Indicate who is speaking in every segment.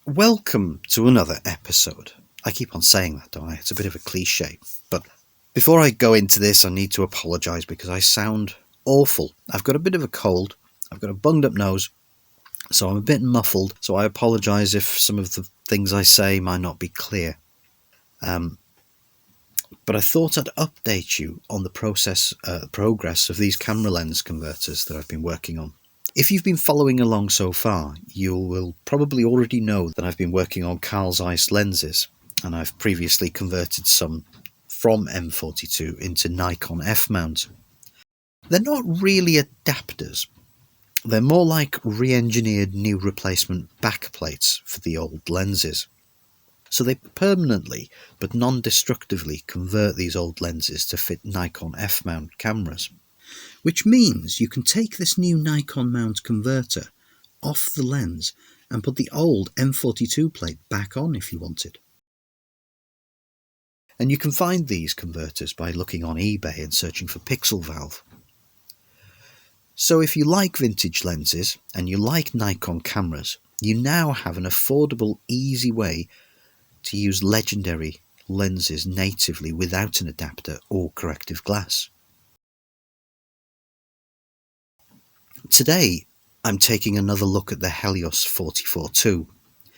Speaker 1: Welcome to another episode. I keep on saying that, don't I? It's a bit of a cliche. But before I go into this, I need to apologise because I sound awful. I've got a bit of a cold. I've got a bunged up nose, so I'm a bit muffled. So I apologise if some of the things I say might not be clear. But I thought I'd update you on the progress of these camera lens converters that I've been working on. If you've been following along so far, you will probably already know that I've been working on Carl Zeiss lenses, and I've previously converted some from M42 into Nikon F Mount. They're not really adapters. They're more like re-engineered new replacement backplates for the old lenses. So they permanently, but non-destructively, convert these old lenses to fit Nikon F Mount cameras. Which means you can take this new Nikon mount converter off the lens and put the old M42 plate back on if you wanted. And you can find these converters by looking on eBay and searching for Pixelvalve. So if you like vintage lenses and you like Nikon cameras, you now have an affordable, easy way to use legendary lenses natively without an adapter or corrective glass. Today, I'm taking another look at the Helios 44-2.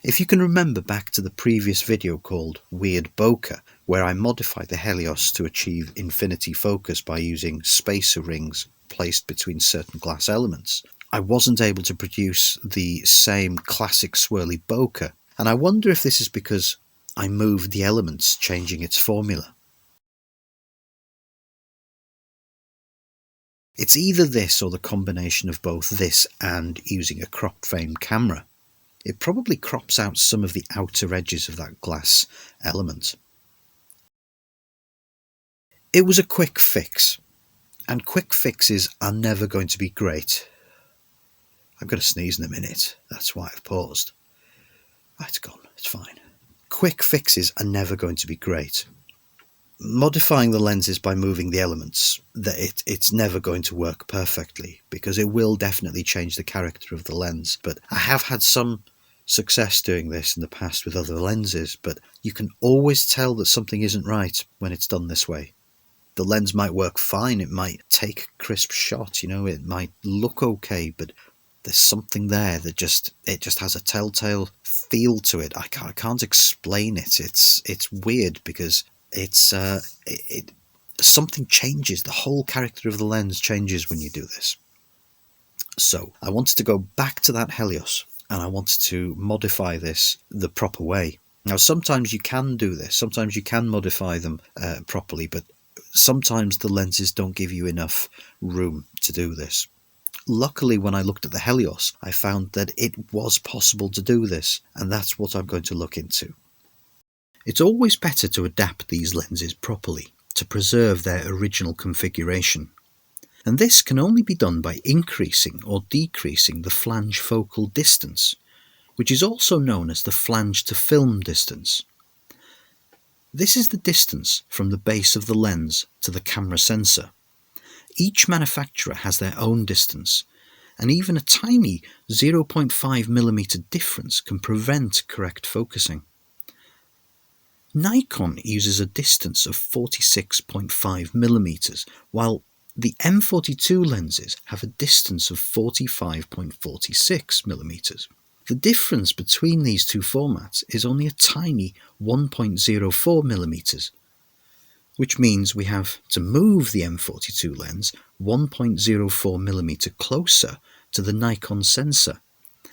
Speaker 1: If you can remember back to the previous video called Weird Bokeh, where I modified the Helios to achieve infinity focus by using spacer rings placed between certain glass elements, I wasn't able to produce the same classic swirly bokeh, and I wonder if this is because I moved the elements, changing its formula. It's either this or the combination of both this and using a crop frame camera. It probably crops out some of the outer edges of that glass element. It was a quick fix, and quick fixes are never going to be great. I'm going to sneeze in a minute, that's why I've paused. It's gone, it's fine. Quick fixes are never going to be great. Modifying the lenses by moving the elements, it's never going to work perfectly because it will definitely change the character of the lens. But I have had some success doing this in the past with other lenses, but you can always tell that something isn't right when it's done this way. The lens might work fine, it might take a crisp shot, it might look okay, but there's something there that just has a telltale feel to it. I can't explain it. It's weird because something changes. The whole character of the lens changes when you do this. So I wanted to go back to that Helios and I wanted to modify this the proper way. Now sometimes you can do this, sometimes you can modify them properly, but sometimes the lenses don't give you enough room to do this. Luckily, when I looked at the Helios, I found that it was possible to do this, and that's what I'm going to look into. It's always better to adapt these lenses properly to preserve their original configuration. And this can only be done by increasing or decreasing the flange focal distance, which is also known as the flange to film distance. This is the distance from the base of the lens to the camera sensor. Each manufacturer has their own distance, and even a tiny 0.5mm difference can prevent correct focusing. Nikon uses a distance of 46.5mm, while the M42 lenses have a distance of 45.46mm. The difference between these two formats is only a tiny 1.04mm, which means we have to move the M42 lens 1.04mm closer to the Nikon sensor.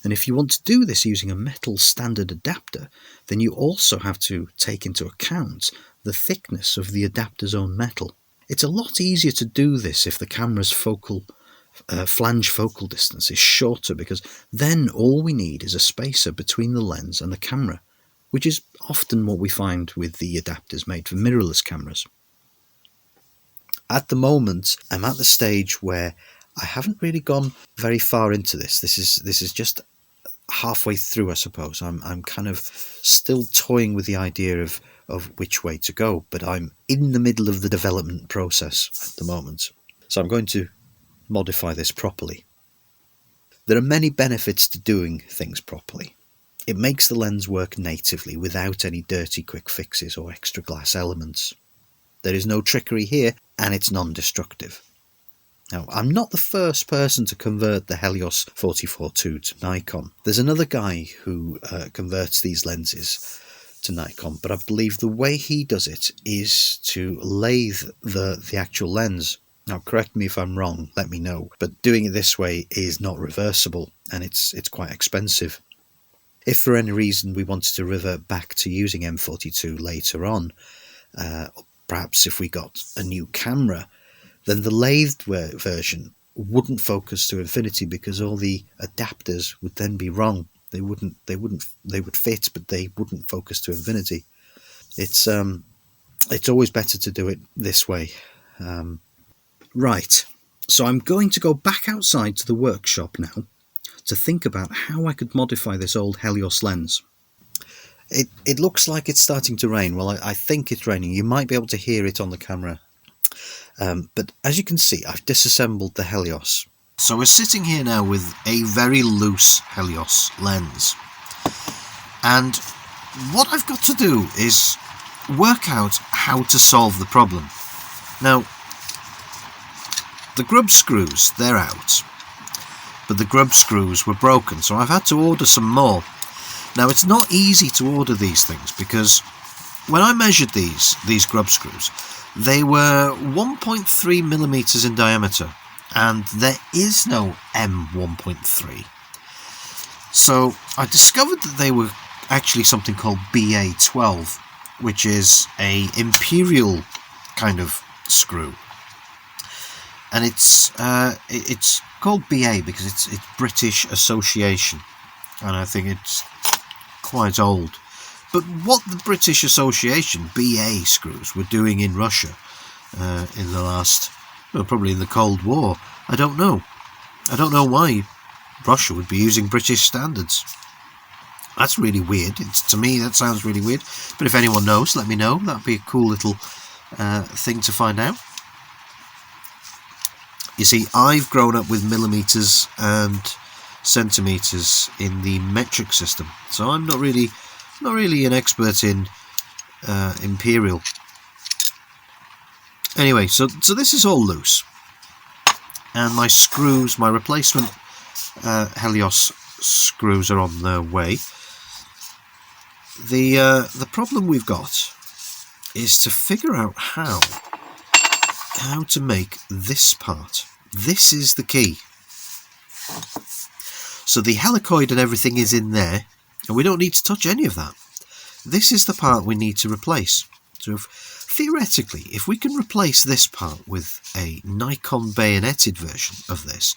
Speaker 1: And if you want to do this using a metal standard adapter, then you also have to take into account the thickness of the adapter's own metal. It's a lot easier to do this if the camera's flange focal distance is shorter, because then all we need is a spacer between the lens and the camera, which is often what we find with the adapters made for mirrorless cameras. At the moment, I'm at the stage where I haven't really gone very far into this. This is just halfway through, I suppose. I'm kind of still toying with the idea of which way to go, but I'm in the middle of the development process at the moment. So I'm going to modify this properly. There are many benefits to doing things properly. It makes the lens work natively without any dirty quick fixes or extra glass elements. There is no trickery here, and it's non-destructive. Now, I'm not the first person to convert the Helios 44-2 to Nikon. There's another guy who converts these lenses to Nikon, but I believe the way he does it is to lathe the actual lens. Now, correct me if I'm wrong, let me know, but doing it this way is not reversible, and it's quite expensive. If for any reason we wanted to revert back to using M42 later on, perhaps if we got a new camera, then the lathed version wouldn't focus to infinity because all the adapters would then be wrong. They would fit, but they wouldn't focus to infinity. It's always better to do it this way. Right, so I'm going to go back outside to the workshop now to think about how I could modify this old Helios lens. It looks like it's starting to rain. Well, I think it's raining. You might be able to hear it on the camera. But as you can see, I've disassembled the Helios. So we're sitting here now with a very loose Helios lens. And what I've got to do is work out how to solve the problem. Now, the grub screws, they're out. But the grub screws were broken, so I've had to order some more. Now, it's not easy to order these things because when I measured these grub screws, they were 1.3 millimeters in diameter, and there is no M1.3. So I discovered that they were actually something called BA12, which is a imperial kind of screw. And it's called BA because it's British Association, and I think it's quite old. But what the British Association BA screws were doing in Russia in the last, well, probably in the Cold War, I don't know. I don't know why Russia would be using British standards. That's really weird. To me, that sounds really weird. But if anyone knows, let me know. That'd be a cool little thing to find out. You see, I've grown up with millimeters and centimeters in the metric system, so I'm not really an expert in imperial. Anyway, so this is all loose, and my screws, my replacement Helios screws are on their way. The problem we've got is to figure out how to make this part. This is the key. So the helicoid and everything is in there, and we don't need to touch any of that. This is the part we need to replace. So theoretically, if we can replace this part with a Nikon bayoneted version of this,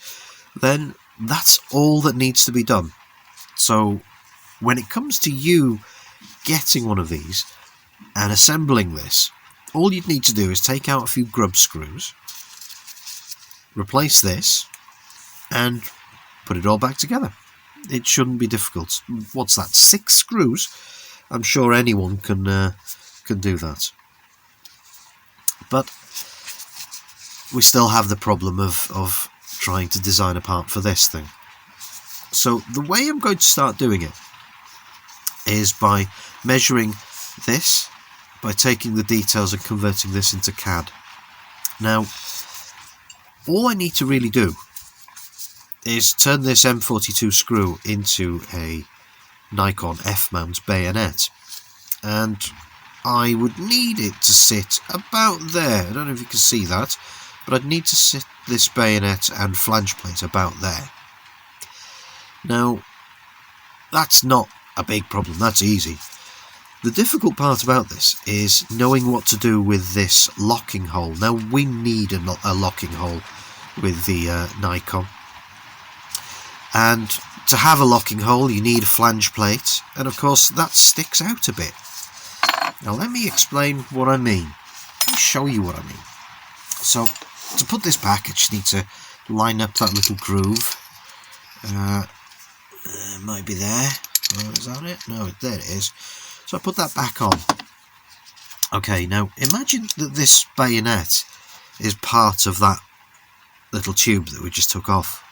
Speaker 1: then that's all that needs to be done. So when it comes to you getting one of these and assembling this, all you'd need to do is take out a few grub screws, replace this, and put it all back together. It shouldn't be difficult. What's that? 6 screws? I'm sure anyone can do that. But we still have the problem of trying to design a part for this thing. So the way I'm going to start doing it is by measuring this, by taking the details and converting this into CAD. Now, all I need to really do is turn this M42 screw into a Nikon F Mount bayonet, and I would need it to sit about there. I don't know if you can see that, but I'd need to sit this bayonet and flange plate about there. Now, that's not a big problem, that's easy. The difficult part about this is knowing what to do with this locking hole. Now, we need a locking hole with the Nikon. And to have a locking hole, you need a flange plate. And of course, that sticks out a bit. Now, let me explain what I mean. Let me show you what I mean. So, to put this back, I just need to line up that little groove. It might be there. Oh, is that it? No, there it is. So I put that back on. Okay, now imagine that this bayonet is part of that little tube that we just took off.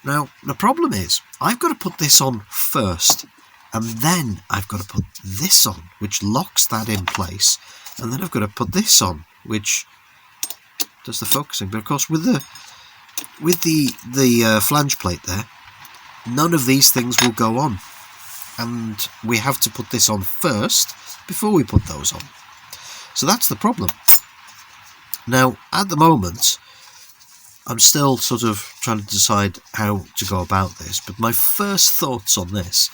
Speaker 1: Now, the problem is, I've got to put this on first, And then I've got to put this on, which locks that in place. And then I've got to put this on, which does the focusing. But of course, with the flange plate there, none of these things will go on. And we have to put this on first before we put those on. So that's the problem. Now, at the moment, I'm still sort of trying to decide how to go about this. But my first thoughts on this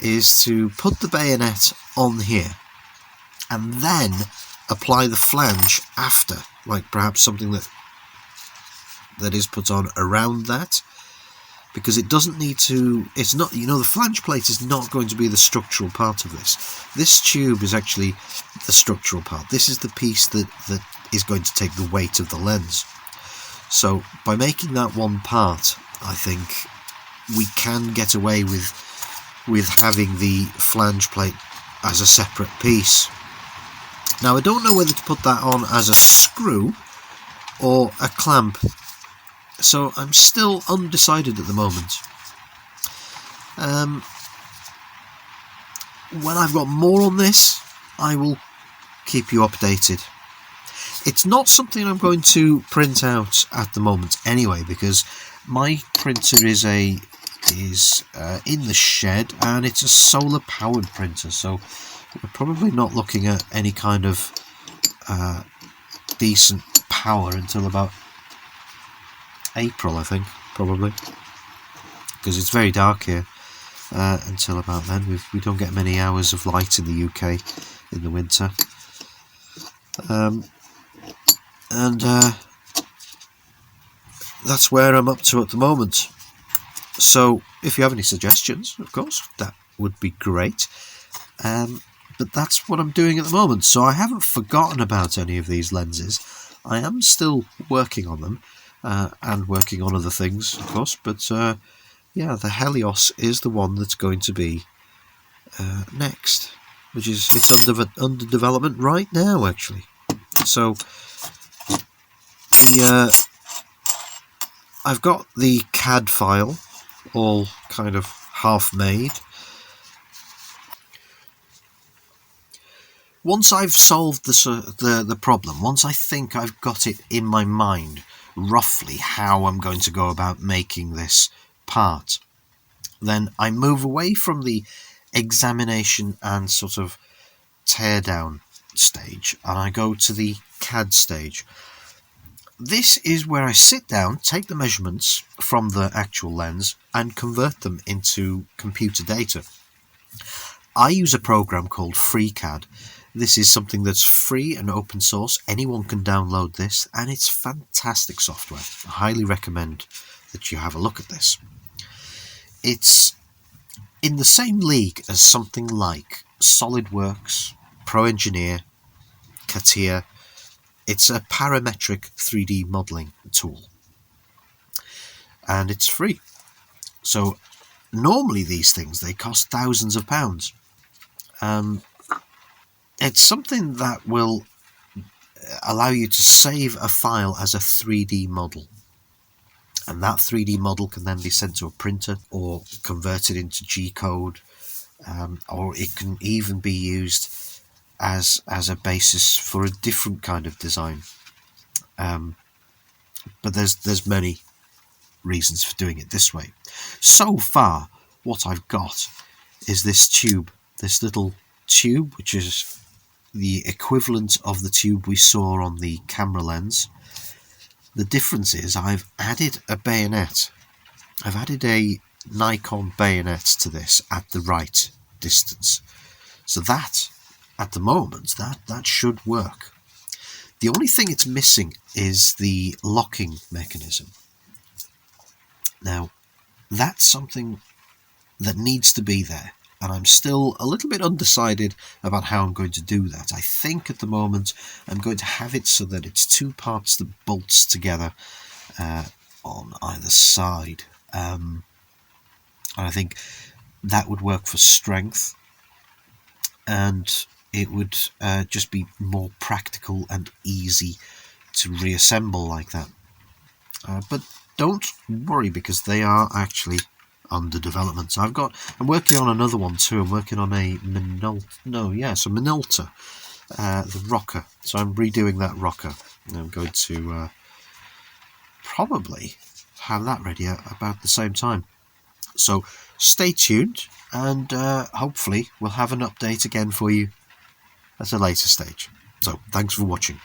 Speaker 1: is to put the bayonet on here and then apply the flange after, like perhaps something that is put on around that, because it doesn't need to, it's not, you know, the flange plate is not going to be the structural part of this. This tube is actually the structural part. This is the piece that is going to take the weight of the lens. So by making that one part, I think we can get away with having the flange plate as a separate piece. Now, I don't know whether to put that on as a screw or a clamp, so I'm still undecided at the moment. When I've got more on this, I will keep you updated. It's not something I'm going to print out at the moment anyway, because my printer is in the shed, and it's a solar powered printer, so we're probably not looking at any kind of decent power until about April, I think, probably, because it's very dark here until about then. We don't get many hours of light in the UK in the winter. And that's where I'm up to at the moment. So if you have any suggestions, of course, that would be great. But that's what I'm doing at the moment. So I haven't forgotten about any of these lenses. I am still working on them and working on other things, of course. But yeah, the Helios is the one that's going to be next, which is, it's under development right now, actually. So I've got the CAD file all kind of half made. Once I've solved the problem, once I think I've got it in my mind roughly how I'm going to go about making this part, then I move away from the examination and sort of tear down stage, and I go to the CAD stage. This is where I sit down, take the measurements from the actual lens and convert them into computer data. I use a program called FreeCAD. This is something that's free and open source. Anyone can download this, and it's fantastic software. I highly recommend that you have a look at this. It's in the same league as something like SolidWorks, ProEngineer, CATIA. It's a parametric 3D modelling tool, and it's free. So normally these things, they cost thousands of pounds. It's something that will allow you to save a file as a 3D model, and that 3D model can then be sent to a printer or converted into G-code, or it can even be used as a basis for a different kind of design. But there's many reasons for doing it this way. So far, what I've got is this tube, this little tube, which is the equivalent of the tube we saw on the camera lens. The difference is I've added a bayonet. I've added a Nikon bayonet to this at the right distance. So that, at the moment, that should work. The only thing it's missing is the locking mechanism. Now, that's something that needs to be there, and I'm still a little bit undecided about how I'm going to do that. I think at the moment I'm going to have it so that it's two parts that bolts together on either side. And I think that would work for strength, and it would just be more practical and easy to reassemble like that. But don't worry, because they are actually under development. I'm working on another one too. I'm working on a Minolta, the rocker. So I'm redoing that rocker. And I'm going to probably have that ready at about the same time. So stay tuned, and hopefully we'll have an update again for you at a later stage. So thanks for watching.